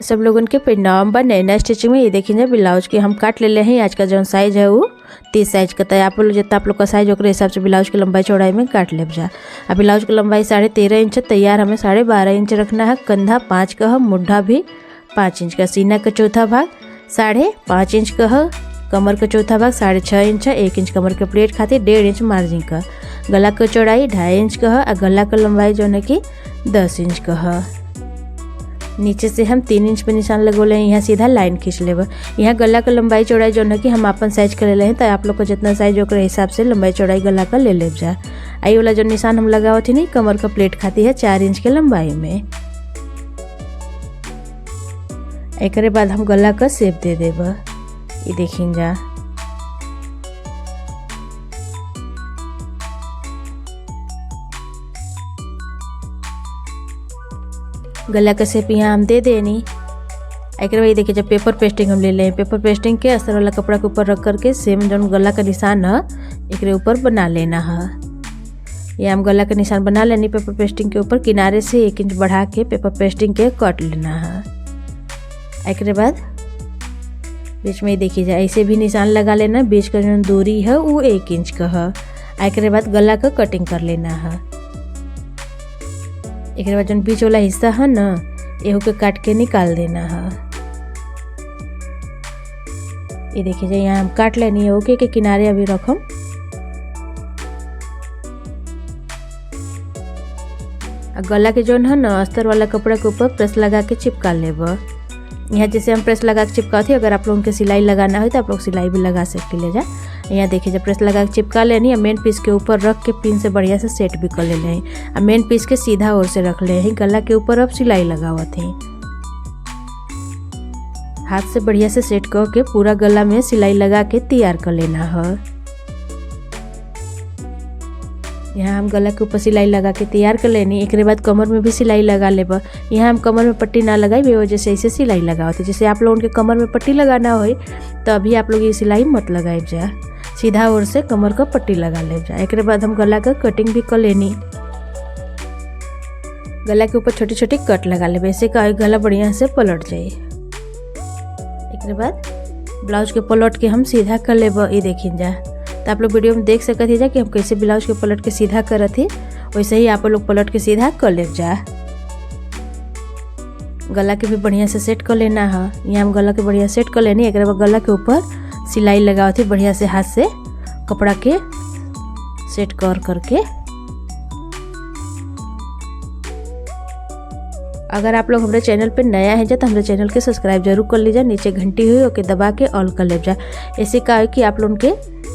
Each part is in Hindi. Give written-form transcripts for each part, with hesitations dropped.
सब लोगन के परिणाम बा नैना स्टिचिंग में। ये देखिए ब्लाउज के हम काट ले हैं। आज का जो साइज है वो 30 साइज का। तो आप लोग जितना आप लोग का साइज ओकरे हिसाब से ब्लाउज की लंबाई चौड़ाई में काट ले जा। अब ब्लाउज की लंबाई 13.5 इंच तैयार हमें 12.5 इंच रखना है। कंधा 5 का है, मुड्ढा भी 5 इंच का, सीना का चौथा भाग 5.5 इंच का है, कमर का चौथा भाग 6.5 इंच है, 1 इंच कमर के प्लेट खातिर 1.5 इंच मार्जिन का, गला का चौड़ाई 2.5 इंच का है और गला का लंबाई जो है कि 10 इंच का है। नीचे से हम 3 इंच पे निशान लगोले हैं, यहाँ सीधा लाइन खींच लेब। यहाँ गला का लंबाई चौड़ाई जो है कि हम अपन साइज कर ले हैं। तो आप लोग को जितना साइज ओकरे हिसाब से लंबाई चौड़ाई गला का ले लेब जा। आई वाला जो निशान हम लगावत थी नहीं कमर का प्लेट खाती है 4 इंच के लंबाई में। एक बाद हम गला का शेप दे देब। ये देखिन जा गला का शेप यहाँ हम दे देनी। एक बार देखिए जब पेपर पेस्टिंग हम ले लें, पेपर पेस्टिंग के अस्तर वाला कपड़ा के ऊपर रख करके सेम जो गला का निशान है एक ऊपर बना लेना है। ये हम गला का निशान बना लेनी। पेपर पेस्टिंग के ऊपर किनारे से 1 इंच बढ़ा के पेपर पेस्टिंग के काट लेना है। एक बाद बीच में देखिए जाए ऐसे भी निशान लगा लेना। बीच का जो दूरी है वो 1 इंच का है। एक बाद गला का कटिंग कर लेना है। एक बाद जो बीच वाला हिस्सा है ना एहू के काट के निकाल देना है। ये देखिए जाए यहाँ हम काट लेनी है। ओके के किनारे अभी रखम। गला के जो है ना अस्तर वाला कपड़ा के ऊपर प्रेस लगा के चिपका लेब। यहाँ जैसे हम प्रेस लगा के चिपका थी, अगर आप लोगों के सिलाई लगाना हो तो आप लोग सिलाई भी लगा सकते ले जा। यहाँ देखिए जब प्रेस लगा के चिपका लेनी, मेन पीस के ऊपर रख के पिन से बढ़िया से सेट भी कर ले हैं। अब मेन पीस के सीधा ओर से रख ले हैं। गला के ऊपर अब सिलाई लगावत हैं। हाथ से बढ़िया से सेट करके पूरा गला में सिलाई लगा के तैयार कर लेना है। यहाँ हम गला के ऊपर सिलाई लगा के तैयार कर लेनी। एक बाद कमर में भी सिलाई लगा लेब। यहाँ हम कमर में पट्टी ना लगाई बे वजह से ऐसे सिलाई लगावत। जैसे आप लोगों के कमर में पट्टी लगाना हो तो अभी आप लोग ये सिलाई मत लगाए जा, सीधा ओर से कमर का पट्टी लगा ले जा। एक बाद हम गला का कटिंग भी कर लेनी। गला के ऊपर छोटी छोटी कट लगा ले, ऐसे का गला बढ़िया से पलट जाए। एक बाद ब्लाउज के पलट के हम सीधा कर लेब। ये देखिए जा तो आप लोग वीडियो में देख सकते जा कि हम कैसे ब्लाउज के पलट के सीधा करत ही, वैसे ही आप लोग पलट के सीधा कर ले जा। गला के भी बढ़िया से सेट कर लेना है। यहाँ हम गला के बढ़िया सेट कर लेनी। एक बाद गला के ऊपर सिलाई लगावत थी बढ़िया से हाथ से कपड़ा के सेट कर करके। अगर आप लोग हमारे चैनल पे नया है तो हमारे चैनल के सब्सक्राइब जरूर कर लीजिए। नीचे घंटी हुई ओके दबा के ऑल कर ले जा। ऐसे का है कि आप लोगों के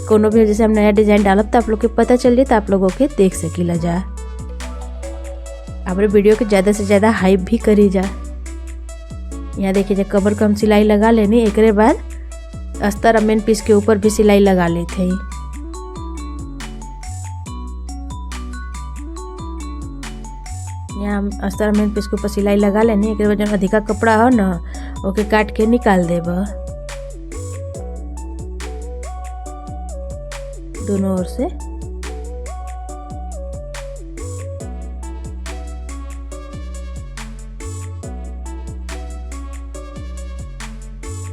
कोनो भी जैसे हम नया डिजाइन डालब तो आप लोग के पता चल जाए तो आप लोगों के देख सकीला जा। हमारे वीडियो के ज़्यादा से ज़्यादा हाइप भी करी जा। यहाँ देखिए जब कमर का हम सिलाई लगा लेनी। एक बाद अस्तर मेन पीस के ऊपर भी सिलाई लगा लेते हैं। यहाँ हम अस्तर मेन पीस के ऊपर सिलाई लगा लेनी। एक बाद जो अधिका कपड़ा हो ना ओके काट के निकाल देब दोनों ओर से।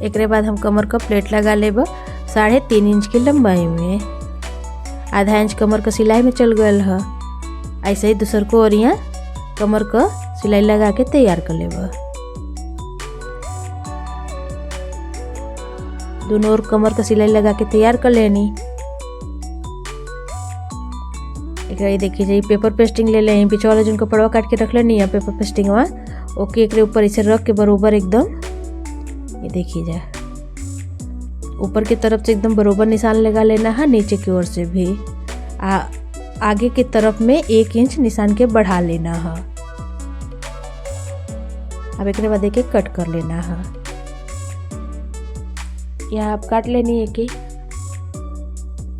एक बाद हम कमर का प्लेट लगा लेब 3.5 इंच की लंबाई में। आधा इंच कमर का सिलाई में चल गया है। ऐसे ही दूसर को और यहाँ कमर का सिलाई लगा के तैयार कर लेब। दोनों ओर कमर का सिलाई लगा के तैयार कर लेनी। एक देखिए जाइए पेपर पेस्टिंग ले लें। पीछे वाला जो कपड़ा काट के रख लेनी है पेपर पेस्टिंग वहाँ ओके एक ऊपर इसे रख के बरोबर एकदम। ये देखिए जा ऊपर की तरफ से एकदम बरोबर निशान लगा लेना है। नीचे की ओर से भी आगे की तरफ में 1 इंच निशान के बढ़ा लेना है। अब एक बाद देखिए कट कर लेना है। यहाँ आप काट लेनी है कि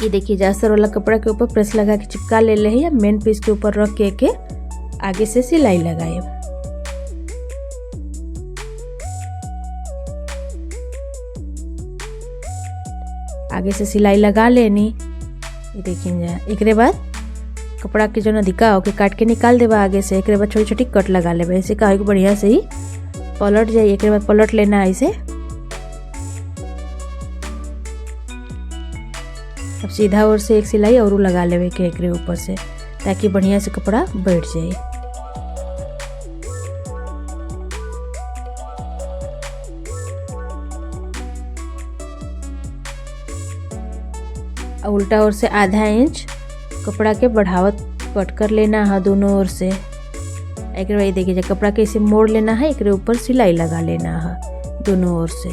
ये देखिए जास्तर वाला कपड़ा के ऊपर प्रेस लगा के चिपका ले ले या मेन पीस के ऊपर रख के आगे से सिलाई लगाए। आगे से सिलाई लगा लेनी। ये देखिए एक बाद कपड़ा के जो ना दिखा ओके काट के निकाल देबा आगे से। एक बाद छोटी छोटी कट लगा लेबा। ऐसे का बढ़िया से ही पलट जाए। एक बाद पलट लेना है ऐसे। अब सीधा ओर से एक सिलाई और लगा लेवे के एकरे ऊपर से, ताकि बढ़िया से कपड़ा बैठ जाए। उल्टा ओर से आधा इंच कपड़ा के बढ़ावत कट कर लेना है दोनों ओर से। एक बार देखिए कपड़ा के इसे मोड़ लेना है, एक ऊपर सिलाई लगा लेना है दोनों ओर से।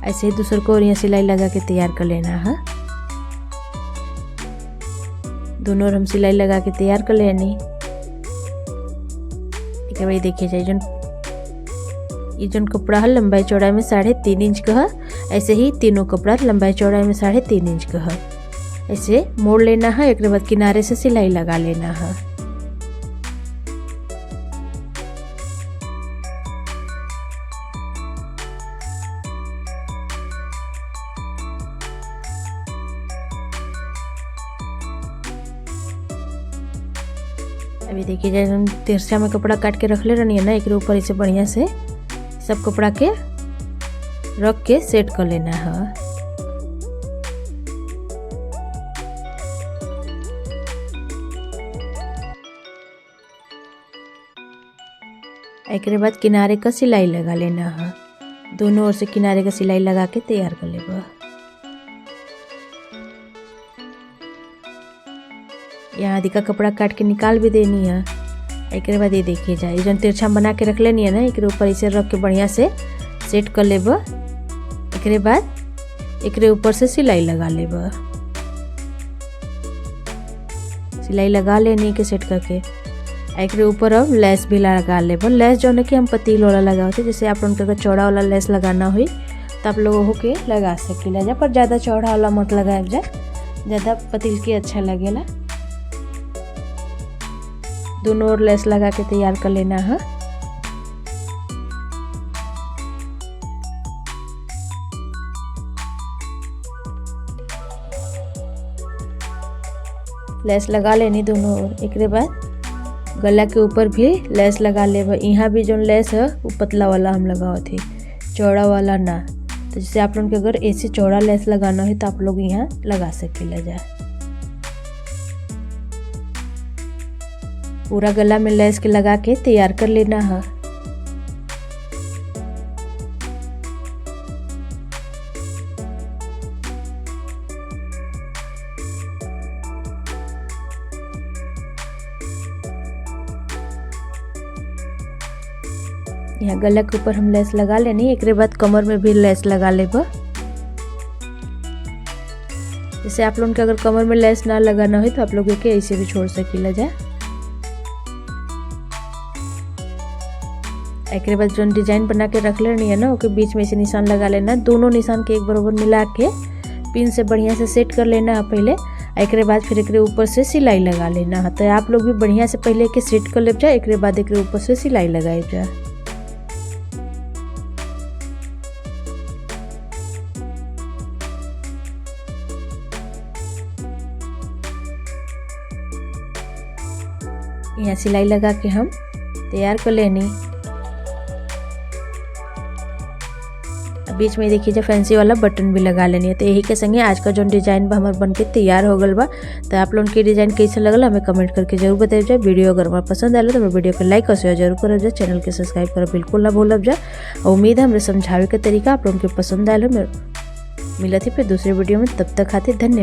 ऐसे ही दूसरे को और सिलाई लगा के तैयार कर लेना है। दोनों ओर हम सिलाई लगा के तैयार कर लेनी। एक बार देखिए जाए ये जो कपड़ा है लंबाई चौड़ाई में 3.5 इंच का है। ऐसे ही तीनों कपड़ा लंबाई चौड़ाई में 3.5 इंच का है। ऐसे मोड़ लेना है, एक बाद किनारे से सिलाई लगा लेना है। अभी देखिए जाए हम तिरछा में कपड़ा काट के रख ले रही है ना, एक ऊपर इसे बढ़िया से सब कपड़ा के रख के सेट कर लेना है। एक बाद किनारे का सिलाई लगा लेना है। दोनों ओर से किनारे का सिलाई लगा के तैयार कर लेगा। यहाँ आदि का कपड़ा काट के निकाल भी देनी है। एक बाद ये देखिए जाए जो तिरछा बना के रख लेनी है ना, एक ऊपर इसे रख के बढ़िया से सेट कर लेब। एक बाद एक ऊपर से सिलाई लगा लेब। सिलाई लगा लेनी के सेट करके एक ऊपर अब लेस भी लगा लेब। लेस जो है कि हम पतील वाला लगाते, जैसे आप लोगों को चौड़ा वाला लेस लगाना हुई तो आप लोग होके लगा सकीला जा, पर ज़्यादा चौड़ा वाला मत लगाए जा, ज़्यादा पतील के अच्छा लगेला। दोनों ओर लेस लगा के तैयार कर लेना है। लेस लगा लेनी दोनों ओर। एक बाद गला के ऊपर भी लेस लगा ले। यहाँ भी जो लेस है वो पतला वाला हम लगाओ थे, चौड़ा वाला ना। तो जैसे आप लोगों को अगर ऐसे चौड़ा लेस लगाना है तो आप लोग यहाँ लगा सकेला जा। पूरा गला में लेस के लगा के तैयार कर लेना है। यहाँ गला के ऊपर हम लेस लगा लेनी। एक बाद कमर में भी लेस लगा लेब। जैसे आप लोगों के अगर कमर में लेस ना लगाना हो तो आप लोग के ऐसे भी छोड़ सकीला जा। एक बाद जो डिजाइन बना के रख लेनी है ना, उसके बीच में से निशान लगा लेना। दोनों निशान के एक बराबर मिला के पिन से बढ़िया से सेट कर लेना है पहले। एक बाद फिर एक ऊपर से सिलाई लगा लेना है। तो आप लोग भी बढ़िया से पहले के सेट कर ले जा, एक बाद एक ऊपर से सिलाई लगाए जा। यहाँ सिलाई लगा के हम तैयार कर लेनी। बीच में देखिए जो फैंसी वाला बटन भी लगा लेनी है। तो यही के संगे आज का जो डिजाइन बा हमार बन के तैयार हो गल बा। तो आप लोगों के डिजाइन कैसे लगल हमें कमेंट करके जरूर बताइए जा। वीडियो अगर हमारा पसंद आए तो हमारे वीडियो को लाइक और शेयर जरूर करब जा। चैनल के सब्सक्राइब कर बिल्कुल ना भूलब जा। और उम्मीद है हमारे समझावे के तरीका आप लोगों के पसंद आए। मिलत ही फिर दूसरे वीडियो में, तब तक खातिर धन्यवाद।